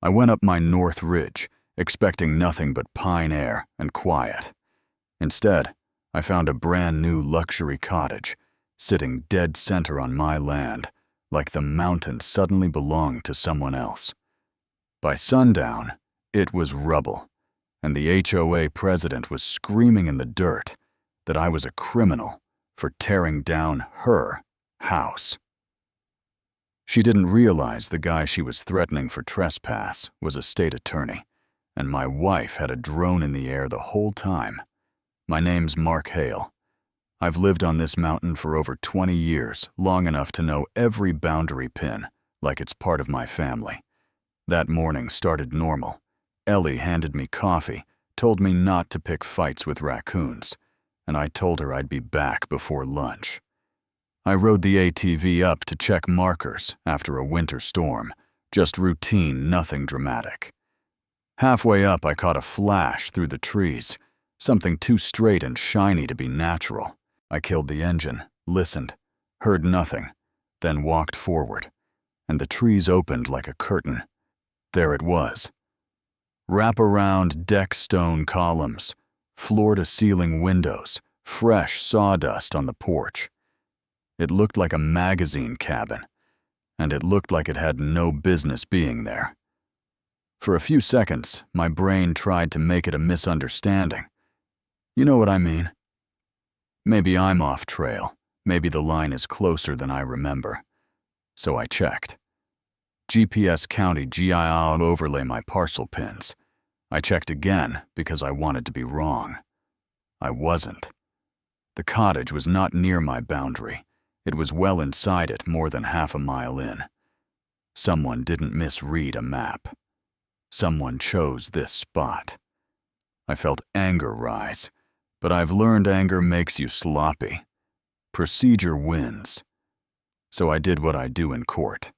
I went up my north ridge, expecting nothing but pine air and quiet. Instead, I found a brand new luxury cottage, sitting dead center on my land, like the mountain suddenly belonged to someone else. By sundown, it was rubble, and the HOA president was screaming in the dirt that I was a criminal for tearing down her house. She didn't realize the guy she was threatening for trespass was a state attorney, and my wife had a drone in the air the whole time. My name's Mark Hale. I've lived on this mountain for over 20 years, long enough to know every boundary pin, like it's part of my family. That morning started normal. Ellie handed me coffee, told me not to pick fights with raccoons, and I told her I'd be back before lunch. I rode the ATV up to check markers after a winter storm, just routine, nothing dramatic. Halfway up, I caught a flash through the trees, something too straight and shiny to be natural. I killed the engine, listened, heard nothing, then walked forward, and the trees opened like a curtain. There it was. Wrap-around deck stone columns, floor-to-ceiling windows, fresh sawdust on the porch. It looked like a magazine cabin, and it looked like it had no business being there. For a few seconds, my brain tried to make it a misunderstanding. You know what I mean? Maybe I'm off trail. Maybe the line is closer than I remember. So I checked. GPS County GIA overlay my parcel pins. I checked again because I wanted to be wrong. I wasn't. The cottage was not near my boundary. It was well inside it, more than half a mile in. Someone didn't misread a map. Someone chose this spot. I felt anger rise, but I've learned anger makes you sloppy. Procedure wins. So I did what I do in court.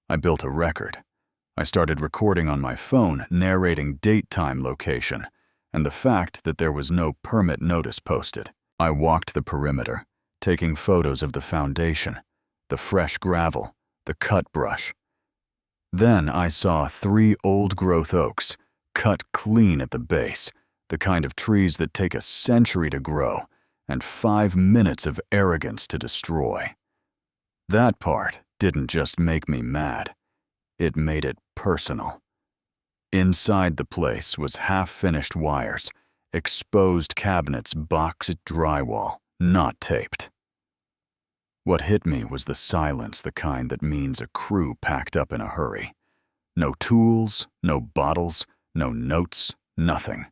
I built a record. I started recording on my phone, narrating date, time, location, and the fact that there was no permit notice posted. I walked the perimeter, taking photos of the foundation, the fresh gravel, the cut brush. Then I saw 3 old-growth oaks, cut clean at the base, the kind of trees that take a century to grow and 5 minutes of arrogance to destroy. That part didn't just make me mad. It made it personal. Inside the place was half-finished wires, exposed cabinets, boxed drywall, not taped. What hit me was the silence, the kind that means a crew packed up in a hurry. No tools, no bottles, no notes, nothing.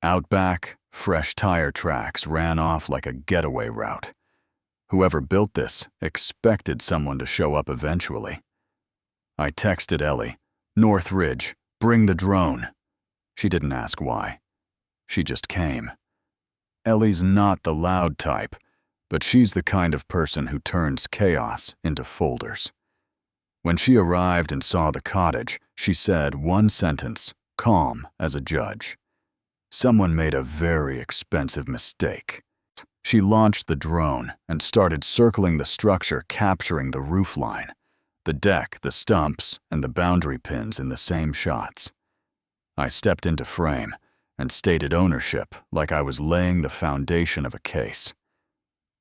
Out back, fresh tire tracks ran off like a getaway route. Whoever built this expected someone to show up eventually. I texted Ellie, "North Ridge, bring the drone." She didn't ask why. She just came. Ellie's not the loud type, but she's the kind of person who turns chaos into folders. When she arrived and saw the cottage, she said one sentence, calm as a judge. Someone made a very expensive mistake. She launched the drone and started circling the structure, capturing the roofline, the deck, the stumps, and the boundary pins in the same shots. I stepped into frame and stated ownership like I was laying the foundation of a case.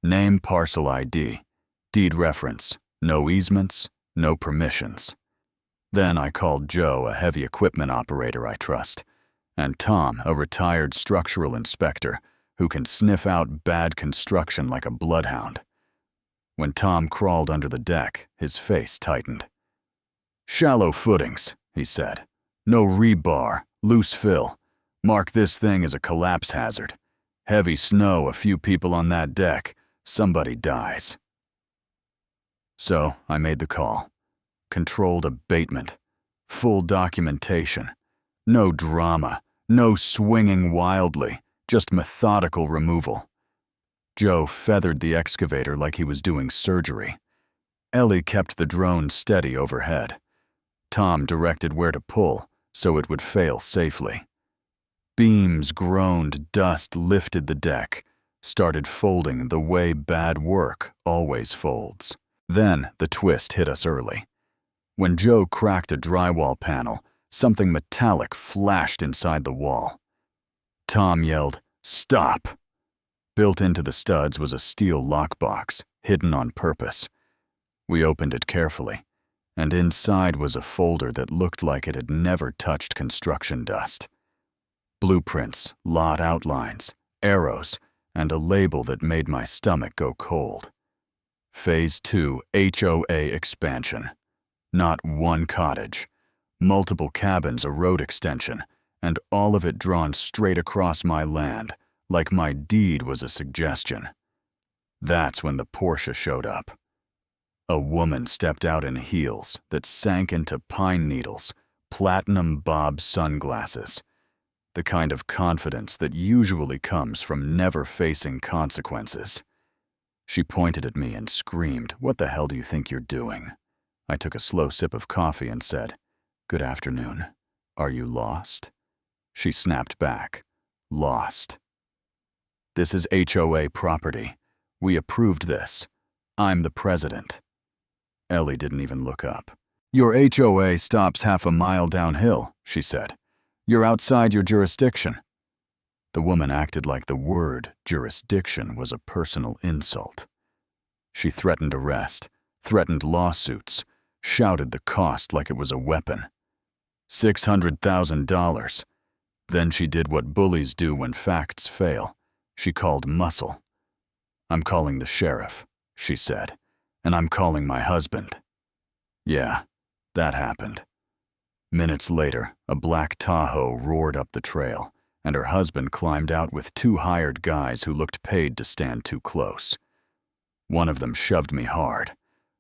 Name, parcel ID, deed reference, no easements, no permissions. Then I called Joe, a heavy equipment operator I trust, and Tom, a retired structural inspector who can sniff out bad construction like a bloodhound. When Tom crawled under the deck, his face tightened. "Shallow footings," he said. "No rebar, loose fill. Mark this thing as a collapse hazard. Heavy snow, a few people on that deck, somebody dies." So I made the call. Controlled abatement. Full documentation. No drama. No swinging wildly. Just methodical removal. Joe feathered the excavator like he was doing surgery. Ellie kept the drone steady overhead. Tom directed where to pull so it would fail safely. Beams groaned, dust lifted the deck, started folding the way bad work always folds. Then the twist hit us early. When Joe cracked a drywall panel, something metallic flashed inside the wall. Tom yelled, "Stop!" Built into the studs was a steel lockbox, hidden on purpose. We opened it carefully, and inside was a folder that looked like it had never touched construction dust. Blueprints, lot outlines, arrows, and a label that made my stomach go cold. Phase 2 HOA expansion. Not one cottage, multiple cabins, a road extension, and all of it drawn straight across my land, like my deed was a suggestion. That's when the Porsche showed up. A woman stepped out in heels that sank into pine needles, platinum bob sunglasses, the kind of confidence that usually comes from never facing consequences. She pointed at me and screamed, "What the hell do you think you're doing?" I took a slow sip of coffee and said, "Good afternoon. Are you lost?" She snapped back, "Lost. This is HOA property. We approved this. I'm the president." Ellie didn't even look up. "Your HOA stops half a mile downhill," she said. "You're outside your jurisdiction." The woman acted like the word jurisdiction was a personal insult. She threatened arrest, threatened lawsuits, shouted the cost like it was a weapon. $600,000. Then she did what bullies do when facts fail. She called muscle. "I'm calling the sheriff," she said, "and I'm calling my husband." Yeah, that happened. Minutes later, a black Tahoe roared up the trail, and her husband climbed out with 2 hired guys who looked paid to stand too close. One of them shoved me hard.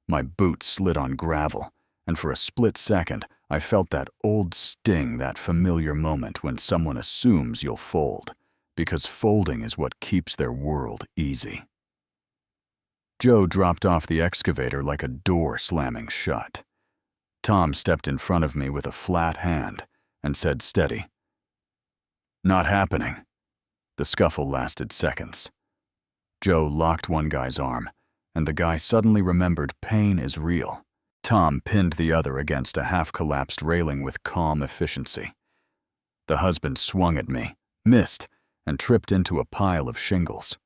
My boot slid on gravel, and for a split second, I felt that old sting, that familiar moment when someone assumes you'll fold, because folding is what keeps their world easy. Joe dropped off the excavator like a door slamming shut. Tom stepped in front of me with a flat hand and said, "Steady." "Not happening." The scuffle lasted seconds. Joe locked one guy's arm, and the guy suddenly remembered pain is real. Tom pinned the other against a half-collapsed railing with calm efficiency. The husband swung at me, missed, and tripped into a pile of shingles.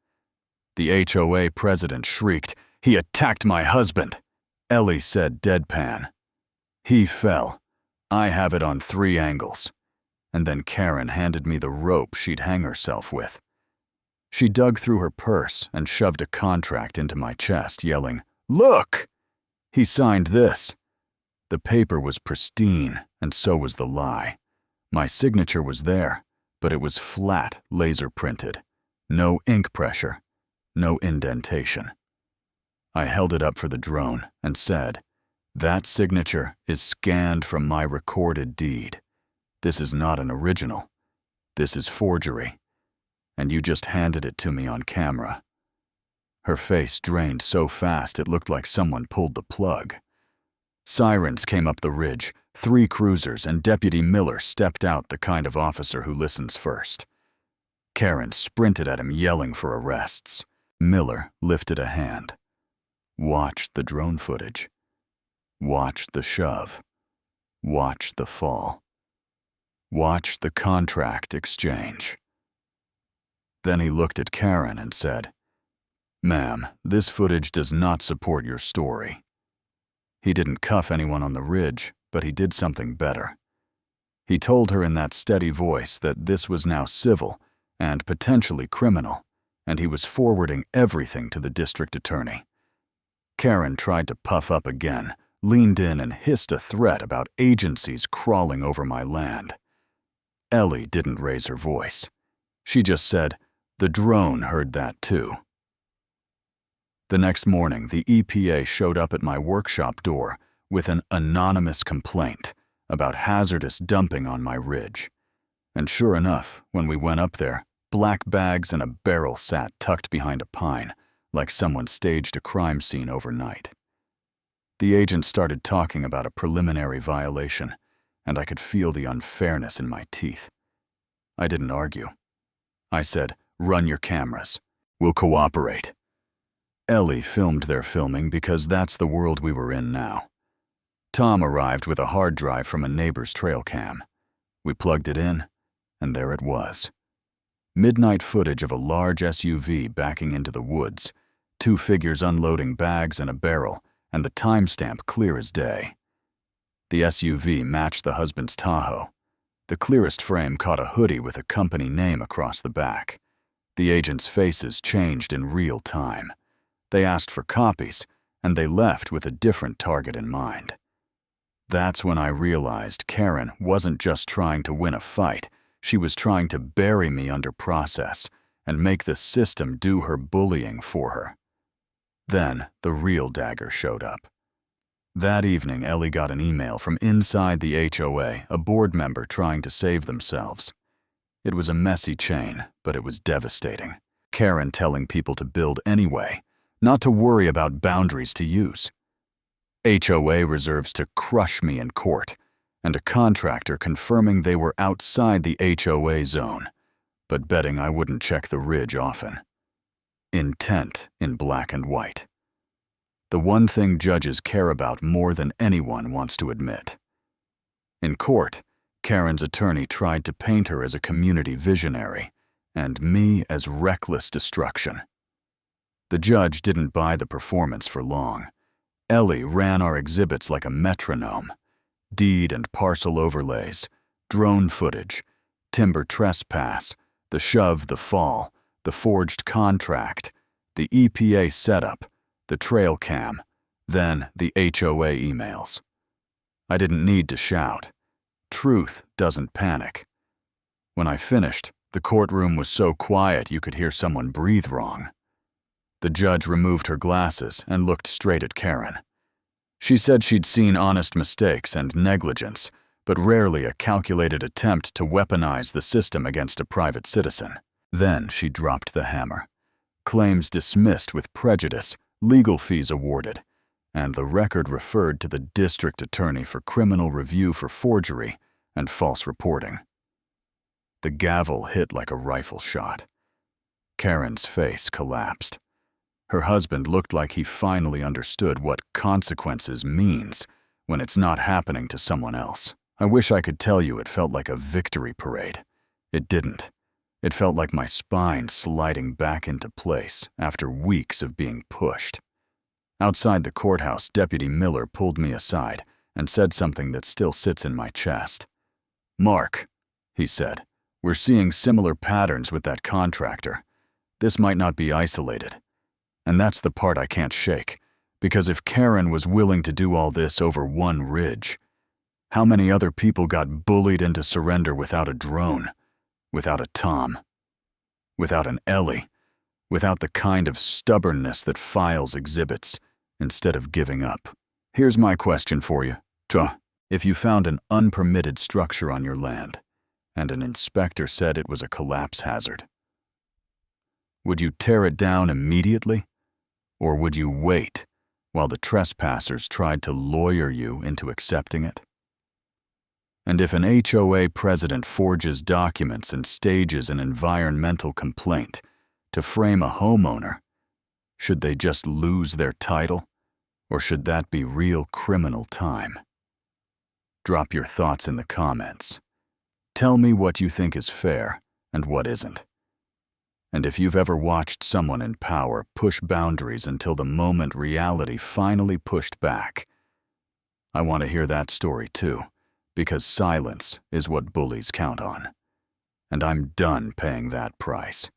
The HOA president shrieked, "He attacked my husband!" Ellie said deadpan, "He fell. I have it on 3 angles." And then Karen handed me the rope she'd hang herself with. She dug through her purse and shoved a contract into my chest, yelling, "Look! He signed this." The paper was pristine, and so was the lie. My signature was there, but it was flat, laser-printed. No ink pressure, no indentation. I held it up for the drone and said, "That signature is scanned from my recorded deed. This is not an original. This is forgery. And you just handed it to me on camera." Her face drained so fast it looked like someone pulled the plug. Sirens came up the ridge, 3 cruisers, and Deputy Miller stepped out, the kind of officer who listens first. Karen sprinted at him, yelling for arrests. Miller lifted a hand. Watch the drone footage. Watch the shove. Watch the fall. Watch the contract exchange. Then he looked at Karen and said, "Ma'am, this footage does not support your story." He didn't cuff anyone on the ridge, but he did something better. He told her in that steady voice that this was now civil and potentially criminal, and he was forwarding everything to the district attorney. Karen tried to puff up again, leaned in and hissed a threat about agencies crawling over my land. Ellie didn't raise her voice. She just said, "The drone heard that too." The next morning, the EPA showed up at my workshop door with an anonymous complaint about hazardous dumping on my ridge. And sure enough, when we went up there, black bags and a barrel sat tucked behind a pine, like someone staged a crime scene overnight. The agent started talking about a preliminary violation, and I could feel the unfairness in my teeth. I didn't argue. I said, "Run your cameras. We'll cooperate." Ellie filmed their filming because that's the world we were in now. Tom arrived with a hard drive from a neighbor's trail cam. We plugged it in, and there it was. Midnight footage of a large SUV backing into the woods, 2 figures unloading bags in a barrel, and the timestamp clear as day. The SUV matched the husband's Tahoe. The clearest frame caught a hoodie with a company name across the back. The agents' faces changed in real time. They asked for copies, and they left with a different target in mind. That's when I realized Karen wasn't just trying to win a fight, she was trying to bury me under process and make the system do her bullying for her. Then the real dagger showed up. That evening, Ellie got an email from inside the HOA, a board member trying to save themselves. It was a messy chain, but it was devastating. Karen telling people to build anyway, not to worry about boundaries to use. HOA reserves to crush me in court, and a contractor confirming they were outside the HOA zone, but betting I wouldn't check the ridge often. Intent in black and white. The one thing judges care about more than anyone wants to admit. In court, Karen's attorney tried to paint her as a community visionary, and me as reckless destruction. The judge didn't buy the performance for long. Ellie ran our exhibits like a metronome. Deed and parcel overlays, drone footage, timber trespass, the shove, the fall, the forged contract, the EPA setup, the trail cam, then the HOA emails. I didn't need to shout. Truth doesn't panic. When I finished, the courtroom was so quiet you could hear someone breathe wrong. The judge removed her glasses and looked straight at Karen. She said she'd seen honest mistakes and negligence, but rarely a calculated attempt to weaponize the system against a private citizen. Then she dropped the hammer. Claims dismissed with prejudice, legal fees awarded, and the record referred to the district attorney for criminal review for forgery and false reporting. The gavel hit like a rifle shot. Karen's face collapsed. Her husband looked like he finally understood what consequences means when it's not happening to someone else. I wish I could tell you it felt like a victory parade. It didn't. It felt like my spine sliding back into place after weeks of being pushed. Outside the courthouse, Deputy Miller pulled me aside and said something that still sits in my chest. "Mark," he said, "we're seeing similar patterns with that contractor. This might not be isolated. And that's the part I can't shake, because if Karen was willing to do all this over one ridge, how many other people got bullied into surrender without a drone, without a Tom, without an Ellie, without the kind of stubbornness that files exhibits instead of giving up? Here's my question for you. If you found an unpermitted structure on your land, and an inspector said it was a collapse hazard, would you tear it down immediately? Or would you wait while the trespassers tried to lawyer you into accepting it? And if an HOA president forges documents and stages an environmental complaint to frame a homeowner, should they just lose their title, or should that be real criminal time? Drop your thoughts in the comments. Tell me what you think is fair and what isn't. And if you've ever watched someone in power push boundaries until the moment reality finally pushed back, I want to hear that story too, because silence is what bullies count on. And I'm done paying that price.